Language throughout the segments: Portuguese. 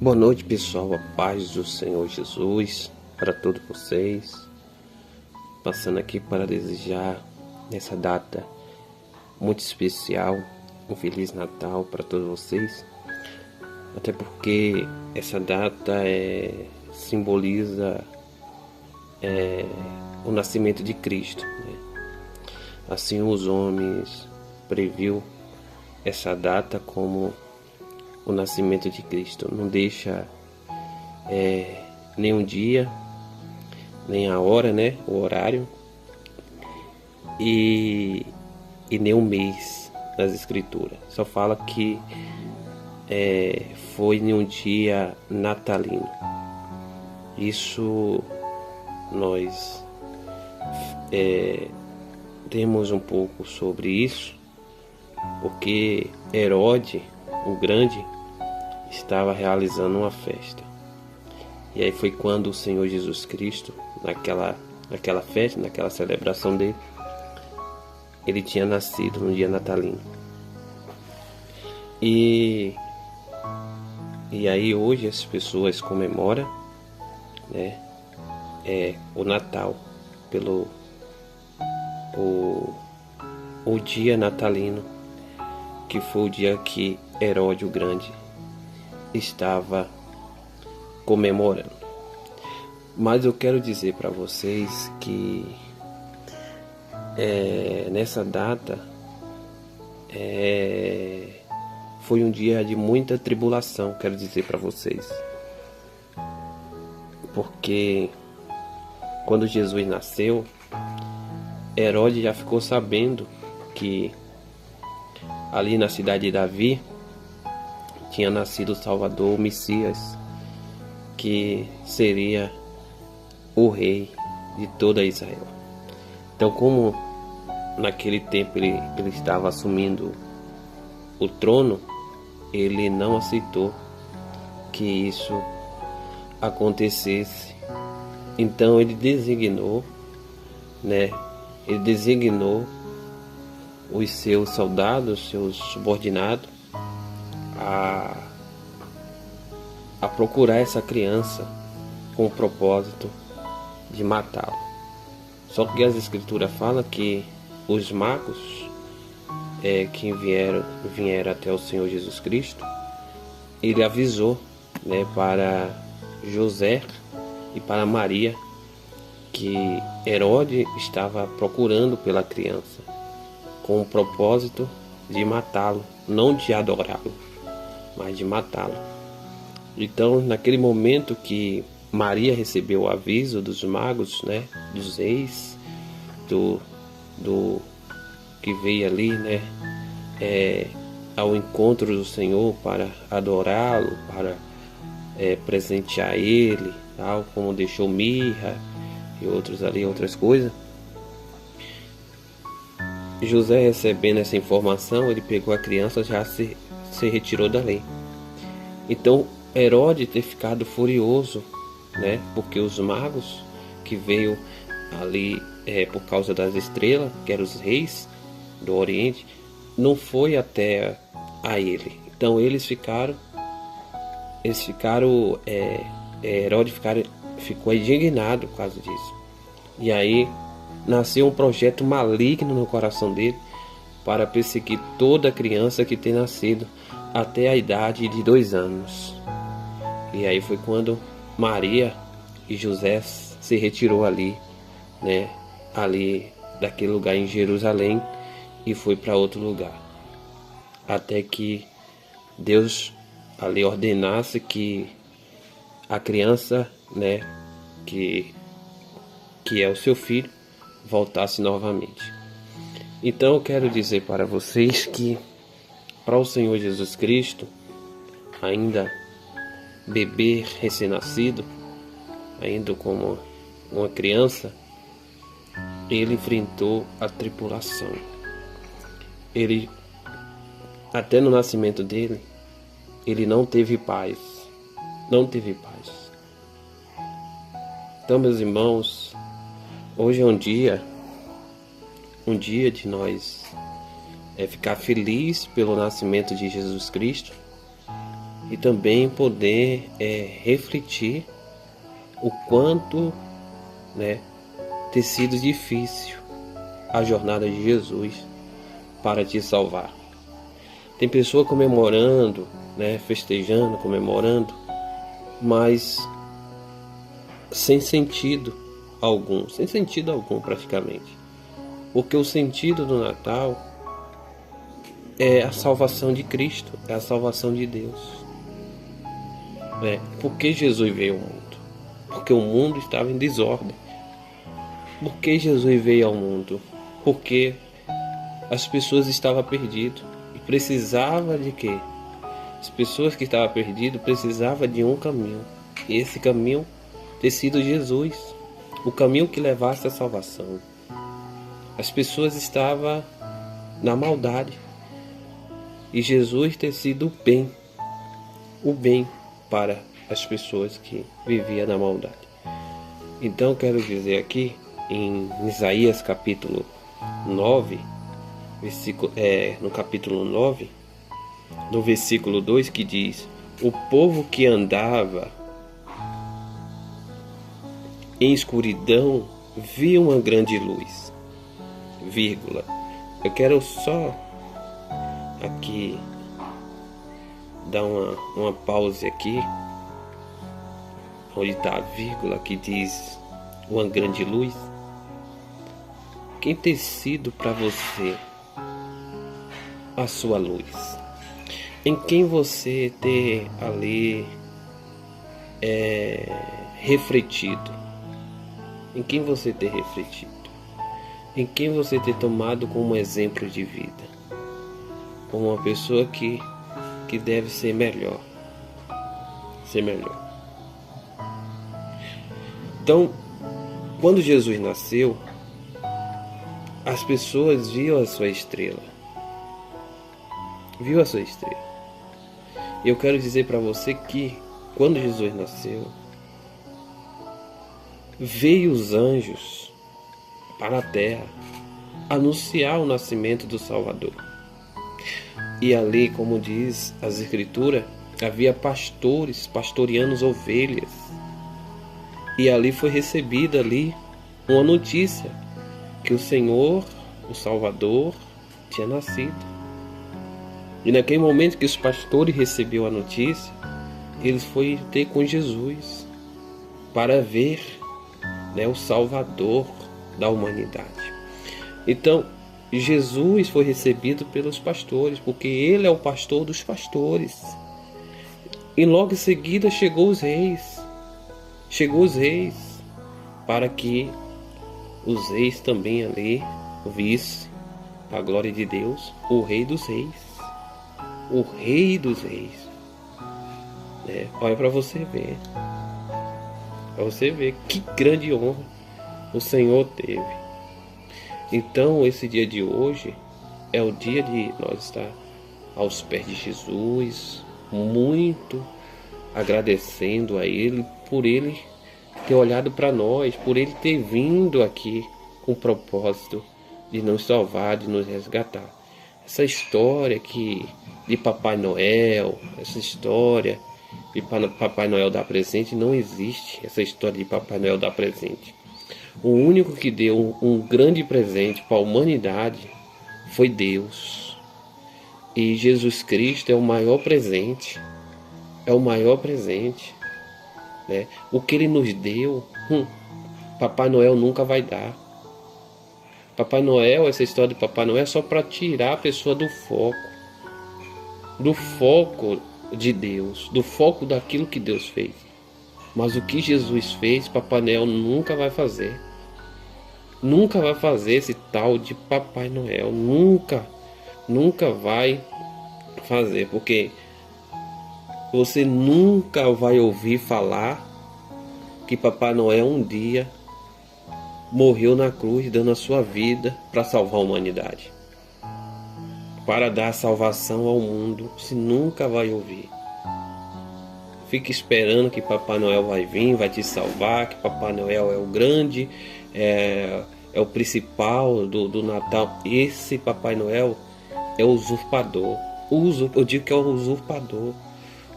Boa noite, pessoal, a paz do Senhor Jesus para todos vocês. Passando aqui para desejar nessa data muito especial um Feliz Natal para todos vocês. Até porque essa data simboliza o nascimento de Cristo, né? Assim os homens previu essa data como o nascimento de Cristo. Não deixa nem um dia, nem a hora, né? O horário e nem um mês nas escrituras. Só fala que foi em um dia natalino. Isso nós temos um pouco sobre isso, porque Herodes, o Grande, estava realizando uma festa. E aí foi quando o Senhor Jesus Cristo, naquela festa, naquela celebração dele, ele tinha nascido no dia natalino. E aí hoje as pessoas comemoram, né, o Natal pelo o dia natalino, que foi o dia que Herodes o Grande estava comemorando. Mas eu quero dizer para vocês que nessa data foi um dia de muita tribulação, quero dizer para vocês, porque quando Jesus nasceu, Herodes já ficou sabendo que ali na cidade de Davi tinha nascido o Salvador, o Messias, que seria o rei de toda Israel. Então, como naquele tempo ele estava assumindo o trono, ele não aceitou que isso acontecesse. Então ele designou, né? Ele designou os seus soldados, seus subordinados, a procurar essa criança com o propósito de matá-lo. Só que as escrituras falam que os magos que vieram até o Senhor Jesus Cristo, ele avisou, né, para José e para Maria que Herodes estava procurando pela criança com o propósito de matá-lo, não de adorá-lo, mas de matá-lo. Então, naquele momento que Maria recebeu o aviso dos magos, né, dos reis, do que veio ali, né, ao encontro do Senhor para adorá-lo, para presentear ele, tal como deixou mirra e outras coisas. José, recebendo essa informação, ele pegou a criança, já se retirou dali. Então Herodes ter ficado furioso, né, porque os magos que veio ali por causa das estrelas, que eram os reis do Oriente, não foi até a ele. Então Herodes ficou indignado por causa disso. E aí nasceu um projeto maligno no coração dele para perseguir toda criança que tem nascido até a idade de 2 anos. E aí foi quando Maria e José se retirou ali, né, ali daquele lugar em Jerusalém, e foi para outro lugar, até que Deus ali ordenasse que a criança, né, que é o seu filho, voltasse novamente. Então eu quero dizer para vocês que para o Senhor Jesus Cristo, ainda bebê recém-nascido, ainda como uma criança, ele enfrentou a tribulação. Ele, até no nascimento dele, ele não teve paz. Não teve paz. Então, meus irmãos, hoje é um dia de nós ficar feliz pelo nascimento de Jesus Cristo, e também poder refletir o quanto, né, ter sido difícil a jornada de Jesus para te salvar. Tem pessoa comemorando, né, festejando, comemorando, mas sem sentido algum praticamente. Porque o sentido do Natal é a salvação de Cristo, é a salvação de Deus. Por que Jesus veio ao mundo? Porque o mundo estava em desordem. Por que Jesus veio ao mundo? Porque as pessoas estavam perdidas e precisava de quê? As pessoas que estavam perdidas precisavam de um caminho. E esse caminho ter sido Jesus, o caminho que levasse à salvação. As pessoas estavam na maldade e Jesus ter sido o bem para as pessoas que viviam na maldade. Então quero dizer aqui em Isaías capítulo 9, no capítulo 9, no versículo 2, que diz: o povo que andava em escuridão viu uma grande luz, vírgula. Eu quero só aqui dar uma pausa aqui, onde está a vírgula que diz uma grande luz. Quem tem sido para você a sua luz? Em quem você ter ali refletido? Em quem você ter refletido? Em quem você ter tomado como exemplo de vida? Como uma pessoa que deve ser melhor. Ser melhor. Então, quando Jesus nasceu, as pessoas viam a sua estrela. Viu a sua estrela. E eu quero dizer para você que quando Jesus nasceu, veio os anjos para a terra anunciar o nascimento do Salvador. E ali, como diz as Escrituras, havia pastores pastoreando as ovelhas. E ali foi recebida ali uma notícia que o Senhor, o Salvador, tinha nascido. E naquele momento que os pastores receberam a notícia, eles foram ter com Jesus para ver, né, o Salvador da humanidade. Então, Jesus foi recebido pelos pastores, porque ele é o pastor dos pastores. E logo em seguida chegou os reis. Chegou os reis, para que os reis também ali vissem a glória de Deus, o Rei dos Reis. O Rei dos Reis. Olha para você ver. Para você ver que grande honra o Senhor teve. Então, esse dia de hoje é o dia de nós estar aos pés de Jesus, muito agradecendo a Ele por Ele ter olhado para nós, por Ele ter vindo aqui com o propósito de nos salvar, de nos resgatar. Essa história de Papai Noel, essa história de Papai Noel dar presente, não existe essa história de Papai Noel dar presente. O único que deu um grande presente para a humanidade foi Deus. E Jesus Cristo é o maior presente. É o maior presente. Né? O que Ele nos deu, Papai Noel nunca vai dar. Papai Noel, essa história de Papai Noel é só para tirar a pessoa do foco de Deus, do foco daquilo que Deus fez. Mas o que Jesus fez, Papai Noel nunca vai fazer. Nunca vai fazer esse tal de Papai Noel. Nunca vai fazer. Porque você nunca vai ouvir falar que Papai Noel um dia morreu na cruz dando a sua vida para salvar a humanidade. Para dar salvação ao mundo. Você nunca vai ouvir. Fique esperando que Papai Noel vai vir, vai te salvar, que Papai Noel é o grande, é o principal do Natal. Esse Papai Noel é usurpador. Eu digo que é o usurpador.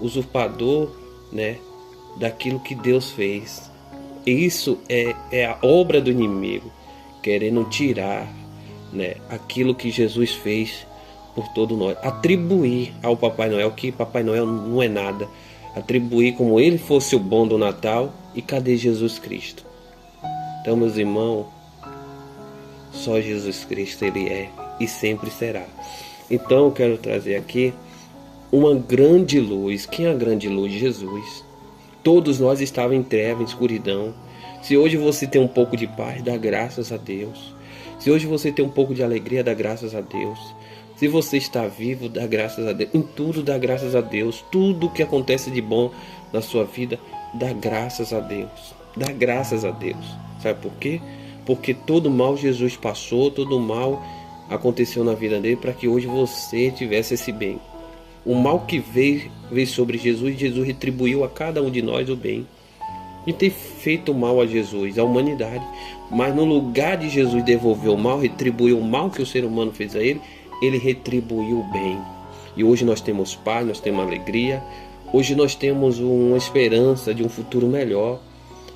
usurpador, né, daquilo que Deus fez. Isso é a obra do inimigo, querendo tirar, né, aquilo que Jesus fez por todos nós, atribuir ao Papai Noel que Papai Noel não é nada, atribuir como ele fosse o bom do Natal. E cadê Jesus Cristo? Então, meus irmãos, só Jesus Cristo ele é e sempre será. Então eu quero trazer aqui uma grande luz. Quem é a grande luz? Jesus. Todos nós estávamos em treva, em escuridão. Se hoje você tem um pouco de paz, dá graças a Deus. Se hoje você tem um pouco de alegria, dá graças a Deus. Se você está vivo, dá graças a Deus. Em tudo dá graças a Deus. Tudo que acontece de bom na sua vida, dá graças a Deus. Dá graças a Deus. Sabe por quê? Porque todo mal Jesus passou, todo mal aconteceu na vida dele para que hoje você tivesse esse bem. O mal que veio sobre Jesus, Jesus retribuiu a cada um de nós o bem. E tem feito mal a Jesus, à humanidade. Mas no lugar de Jesus devolver o mal, retribuir o mal que o ser humano fez a ele, ele retribuiu o bem. E hoje nós temos paz, nós temos alegria. Hoje nós temos uma esperança de um futuro melhor,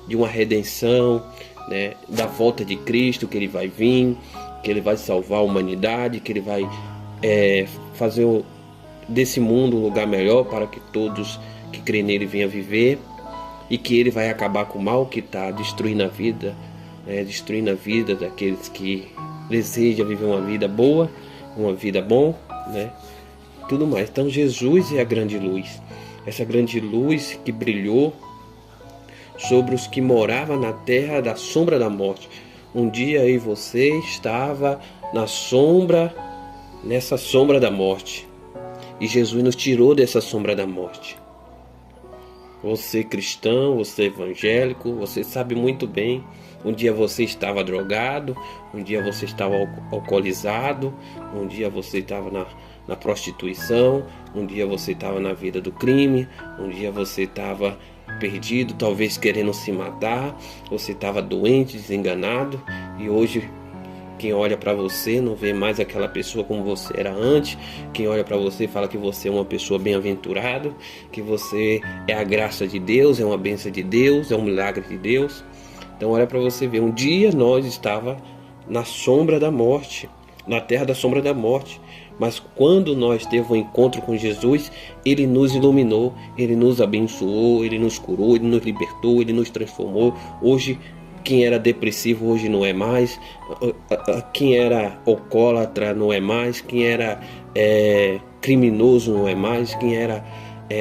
de uma redenção, né, da volta de Cristo, que ele vai vir, que ele vai salvar a humanidade, que ele vai fazer desse mundo um lugar melhor para que todos que creem nele venham viver, e que ele vai acabar com o mal que está destruindo a vida, destruindo a vida daqueles que desejam viver uma vida boa, uma vida bom, né? Tudo mais. Então Jesus é a grande luz, essa grande luz que brilhou sobre os que moravam na terra da sombra da morte. Um dia eu e você estava nessa sombra da morte, e Jesus nos tirou dessa sombra da morte. Você cristão, você evangélico, você sabe muito bem. Um dia você estava drogado, um dia você estava alcoolizado, um dia você estava na prostituição, um dia você estava na vida do crime, um dia você estava perdido, talvez querendo se matar, você estava doente, desenganado, e hoje quem olha para você não vê mais aquela pessoa como você era antes. Quem olha para você fala que você é uma pessoa bem-aventurada, que você é a graça de Deus, é uma bênção de Deus, é um milagre de Deus. Então olha para você ver, um dia nós estava na sombra da morte, na terra da sombra da morte, mas quando nós teve um encontro com Jesus, ele nos iluminou, ele nos abençoou, ele nos curou, ele nos libertou, ele nos transformou. Hoje quem era depressivo hoje não é mais, quem era alcoólatra não é mais, quem era criminoso não é mais, quem era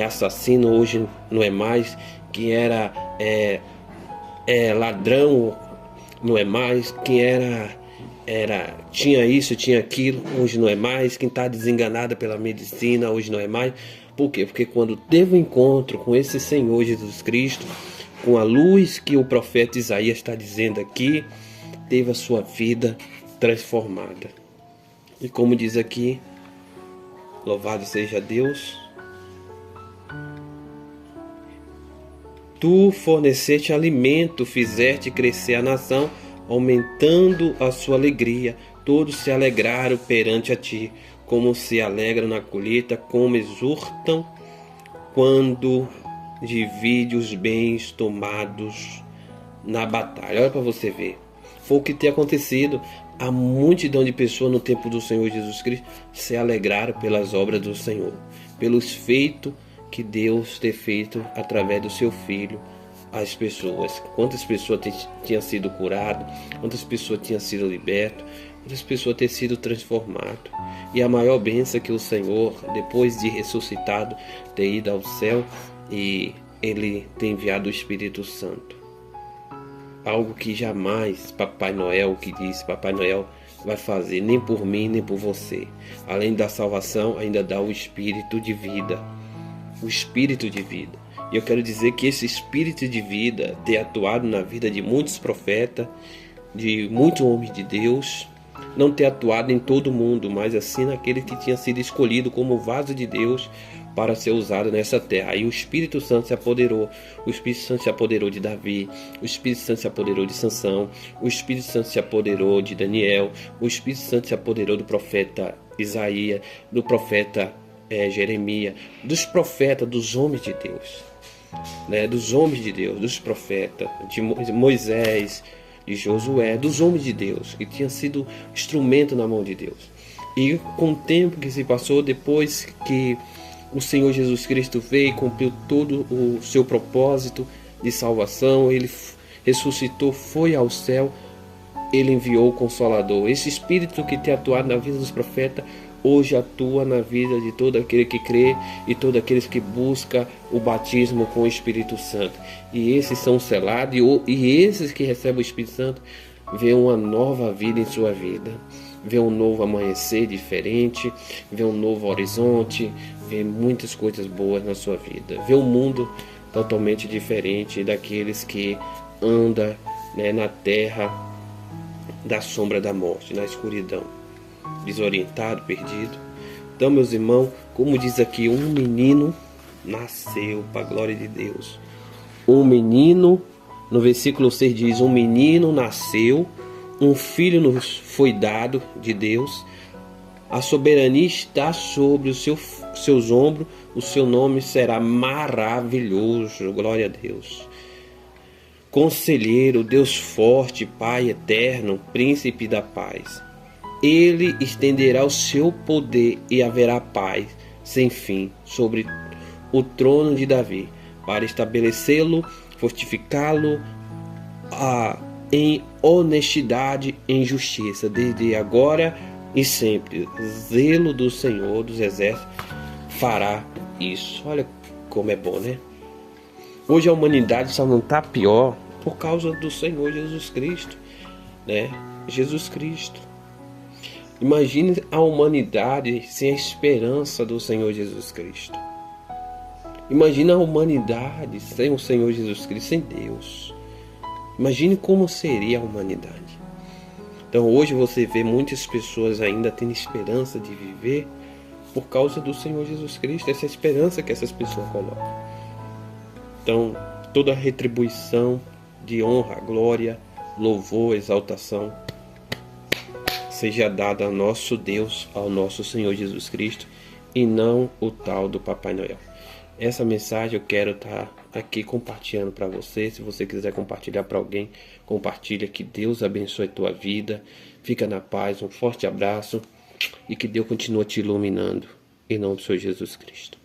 assassino hoje não é mais, quem era ladrão não é mais, quem tinha isso, tinha aquilo, hoje não é mais, quem está desenganado pela medicina hoje não é mais. Por quê? Porque quando teve um encontro com esse Senhor Jesus Cristo, com a luz que o profeta Isaías está dizendo aqui, teve a sua vida transformada. E como diz aqui, louvado seja Deus, tu forneceste alimento, fizeste crescer a nação, aumentando a sua alegria. Todos se alegraram perante a ti, como se alegram na colheita, como exultam quando divide os bens tomados na batalha. Olha para você ver, foi o que tem acontecido. A multidão de pessoas no tempo do Senhor Jesus Cristo se alegraram pelas obras do Senhor, pelos feitos que Deus tem feito através do seu Filho às pessoas. Quantas pessoas tinham sido curadas, quantas pessoas tinham sido libertas, quantas pessoas tinham sido transformadas. E a maior bênção que o Senhor, depois de ressuscitado, ter ido ao céu, e ele tem enviado o Espírito Santo. Algo que jamais Papai Noel, que disse Papai Noel, vai fazer, nem por mim, nem por você. Além da salvação, ainda dá o Espírito de vida. O Espírito de vida. E eu quero dizer que esse Espírito de vida tem atuado na vida de muitos profetas, de muitos homens de Deus. Não tem atuado em todo mundo, mas assim naquele que tinha sido escolhido como vaso de Deus para ser usado nessa terra. Aí o Espírito Santo se apoderou. O Espírito Santo se apoderou de Davi. O Espírito Santo se apoderou de Sansão. O Espírito Santo se apoderou de Daniel. O Espírito Santo se apoderou do profeta Isaías, do profeta Jeremias, dos profetas, dos homens de Deus, né? Dos homens de Deus, dos profetas, de Moisés, de Josué, dos homens de Deus, que tinham sido instrumento na mão de Deus. E com o tempo que se passou, depois que o Senhor Jesus Cristo veio e cumpriu todo o seu propósito de salvação, ele ressuscitou, foi ao céu, ele enviou o Consolador. Esse Espírito que tem atuado na vida dos profetas, hoje atua na vida de todo aquele que crê e todo aqueles que busca o batismo com o Espírito Santo. E esses são selados, e esses que recebem o Espírito Santo vê uma nova vida em sua vida, vê um novo amanhecer diferente, vê um novo horizonte, vê muitas coisas boas na sua vida, vê um mundo totalmente diferente daqueles que andam, né, na terra da sombra da morte, na escuridão, desorientado, perdido. Então, meus irmãos, como diz aqui, um menino nasceu, para a glória de Deus. Um menino, no versículo 6 diz, um menino nasceu, um filho nos foi dado de Deus, a soberania está sobre os seus ombros, o seu nome será maravilhoso, glória a Deus. Conselheiro, Deus forte, Pai eterno, príncipe da paz. Ele estenderá o seu poder e haverá paz sem fim sobre o trono de Davi, para estabelecê-lo, fortificá-lo em honestidade e em justiça, desde agora e sempre. Zelo do Senhor dos Exércitos fará isso. Olha como é bom, né? Hoje a humanidade só não está pior por causa do Senhor Jesus Cristo, né? Jesus Cristo. Imagine a humanidade sem a esperança do Senhor Jesus Cristo. Imagine a humanidade sem o Senhor Jesus Cristo, sem Deus. Imagine como seria a humanidade. Então hoje você vê muitas pessoas ainda tendo esperança de viver por causa do Senhor Jesus Cristo. Essa é a esperança que essas pessoas colocam. Então toda a retribuição de honra, glória, louvor, exaltação seja dada ao nosso Deus, ao nosso Senhor Jesus Cristo, e não o tal do Papai Noel. Essa mensagem eu quero estar aqui compartilhando para você. Se você quiser compartilhar para alguém, compartilha. Que Deus abençoe a tua vida. Fica na paz, um forte abraço e que Deus continue te iluminando em nome do Senhor Jesus Cristo.